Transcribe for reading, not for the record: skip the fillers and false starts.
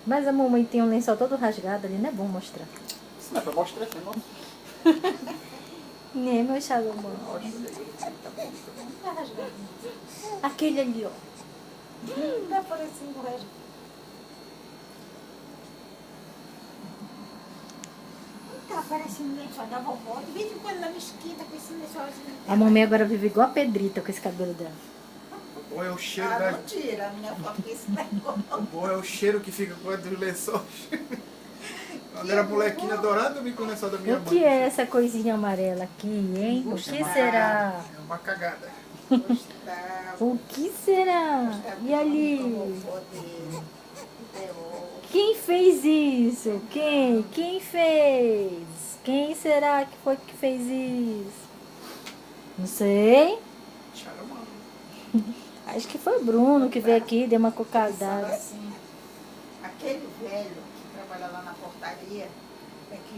Mas a mamãe tem um lençol todo rasgado ali, não é bom mostrar. Isso não é pra mostrar, isso não. Nem meu Salomão. Tá rasgado. Aquele ali, ó. Tá parecendo rasgado. Tá parecendo lençol da vovó. De vez em quando ela me esquenta com esse lençolzinho. A mamãe agora vive igual a Pedrita com esse cabelo dela. O bom é o cheiro Ah, da... não tira a minha foto com esse negócio. O bom é o cheiro que fica com os lençóis. Quando era molequinha adorada, eu vi com o lençol da minha O mãe. que é essa coisinha amarela aqui, hein? O que será? É uma cagada. Gostava. O que será? E ali? Vovó dele. Quem fez isso? Quem? Quem fez? Quem será que foi que fez isso? Não sei. Charomano. Acho que foi Bruno que veio aqui, deu uma cocadada. Assim, aquele velho que trabalha lá na portaria, é que